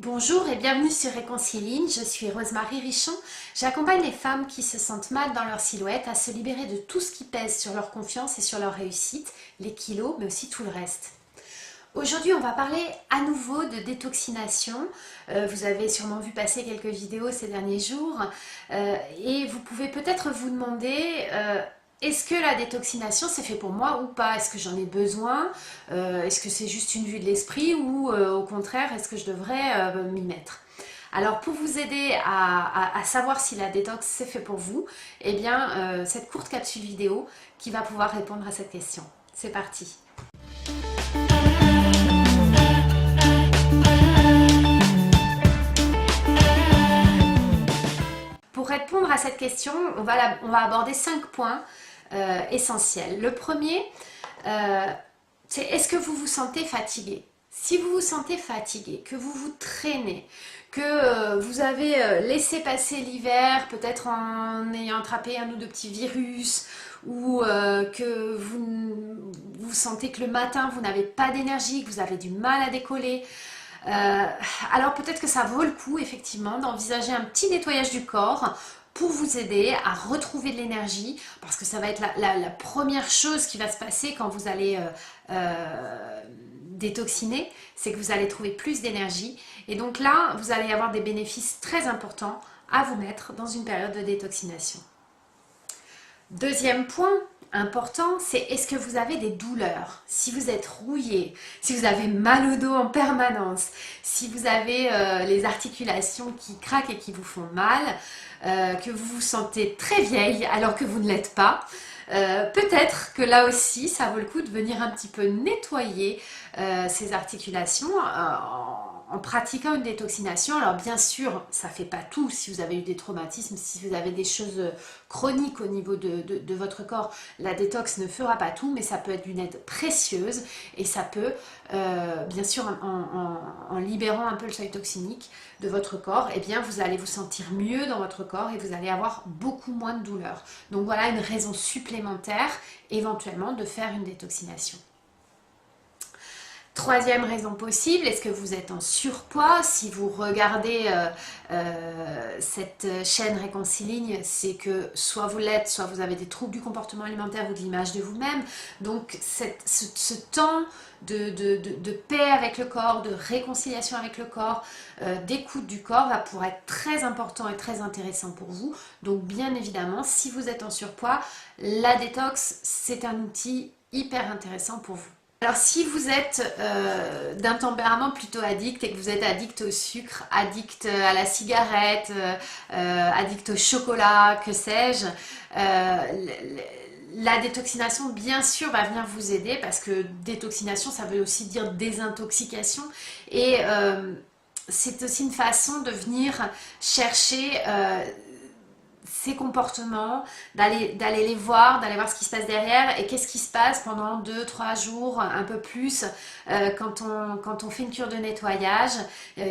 Bonjour et bienvenue sur Réconciline, je suis Rosemarie Richon. J'accompagne les femmes qui se sentent mal dans leur silhouette à se libérer de tout ce qui pèse sur leur confiance et sur leur réussite, les kilos mais aussi tout le reste. Aujourd'hui on va parler à nouveau de détoxination. Vous avez sûrement vu passer quelques vidéos ces derniers jours et vous pouvez peut-être vous demander est-ce que la détoxination c'est fait pour moi ou pas? Est-ce que j'en ai besoin? Est-ce que c'est juste une vue de l'esprit ou au contraire est-ce que je devrais m'y mettre? Alors pour vous aider à savoir si la détox c'est fait pour vous, eh bien cette courte capsule vidéo qui va pouvoir répondre à cette question. C'est parti! Pour répondre à cette question, on va aborder 5 points essentiels. Le premier, c'est est-ce que vous vous sentez fatigué? Si vous vous sentez fatigué, que vous vous traînez, que vous avez laissé passer l'hiver, peut-être en ayant attrapé un ou deux petits virus, ou que vous sentez que le matin vous n'avez pas d'énergie, que vous avez du mal à décoller, alors peut-être que ça vaut le coup effectivement d'envisager un petit nettoyage du corps pour vous aider à retrouver de l'énergie, parce que ça va être la première chose qui va se passer quand vous allez détoxiner, c'est que vous allez trouver plus d'énergie et donc là vous allez avoir des bénéfices très importants à vous mettre dans une période de détoxination. Deuxième point important, c'est est-ce que vous avez des douleurs? Si vous êtes rouillé, si vous avez mal au dos en permanence, si vous avez les articulations qui craquent et qui vous font mal, que vous vous sentez très vieille alors que vous ne l'êtes pas, peut-être que là aussi ça vaut le coup de venir un petit peu nettoyer ces articulations en pratiquant une détoxination. Alors bien sûr ça ne fait pas tout. Si vous avez eu des traumatismes, si vous avez des choses chroniques au niveau de votre corps, la détox ne fera pas tout, mais ça peut être d'une aide précieuse et ça peut bien sûr en libérant un peu le seuil toxinique de votre corps, eh bien vous allez vous sentir mieux dans votre corps et vous allez avoir beaucoup moins de douleur. Donc voilà une raison supplémentaire éventuellement de faire une détoxination. Troisième raison possible, est-ce que vous êtes en surpoids? Si vous regardez cette chaîne Réconciline, c'est que soit vous l'êtes, soit vous avez des troubles du comportement alimentaire ou de l'image de vous-même. Donc ce temps de paix avec le corps, de réconciliation avec le corps, d'écoute du corps va pouvoir être très important et très intéressant pour vous. Donc bien évidemment, si vous êtes en surpoids, la détox, c'est un outil hyper intéressant pour vous. Alors si vous êtes d'un tempérament plutôt addict et que vous êtes addict au sucre, addict à la cigarette, addict au chocolat, que sais-je, la détoxination bien sûr va venir vous aider, parce que détoxination ça veut aussi dire désintoxication et c'est aussi une façon de venir chercher ces comportements, d'aller les voir, d'aller voir ce qui se passe derrière et qu'est-ce qui se passe pendant 2-3 jours, un peu plus, quand on fait une cure de nettoyage,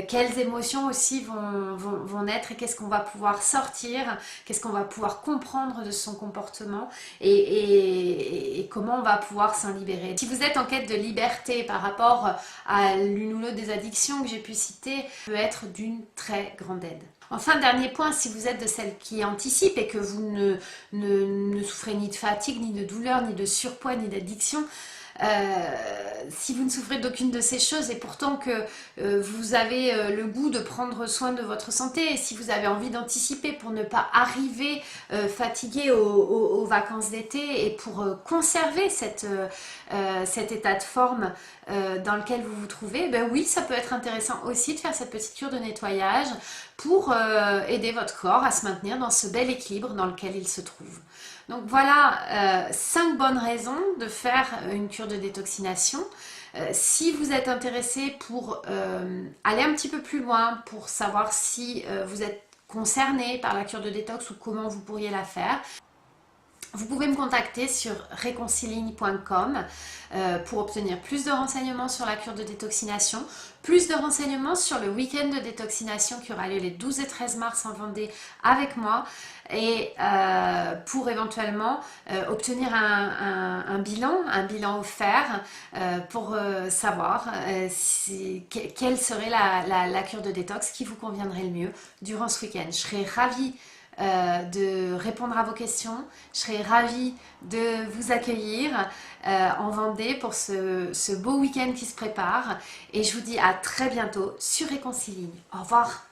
quelles émotions aussi vont naître et qu'est-ce qu'on va pouvoir sortir, qu'est-ce qu'on va pouvoir comprendre de son comportement et comment on va pouvoir s'en libérer. Si vous êtes en quête de liberté par rapport à l'une ou l'autre des addictions que j'ai pu citer, peut être d'une très grande aide. Enfin, dernier point, si vous êtes de celles qui anticipent et que vous ne souffrez ni de fatigue, ni de douleur, ni de surpoids, ni d'addiction, si vous ne souffrez d'aucune de ces choses et pourtant que vous avez le goût de prendre soin de votre santé et si vous avez envie d'anticiper pour ne pas arriver fatigué aux vacances d'été et pour conserver cet état de forme dans lequel vous vous trouvez, ben oui, ça peut être intéressant aussi de faire cette petite cure de nettoyage pour aider votre corps à se maintenir dans ce bel équilibre dans lequel il se trouve. Donc voilà 5 bonnes raisons de faire une cure de détoxination. Si vous êtes intéressé pour aller un petit peu plus loin, pour savoir si vous êtes concerné par la cure de détox ou comment vous pourriez la faire, Vous pouvez me contacter sur réconciligne.com pour obtenir plus de renseignements sur la cure de détoxination, plus de renseignements sur le week-end de détoxination qui aura lieu les 12 et 13 mars en Vendée avec moi, et pour éventuellement obtenir un bilan offert pour savoir quelle serait la cure de détox qui vous conviendrait le mieux durant ce week-end. Je serais ravie de répondre à vos questions. Je serais ravie de vous accueillir en Vendée pour ce beau week-end qui se prépare. Et je vous dis à très bientôt sur Réconciligne. Au revoir.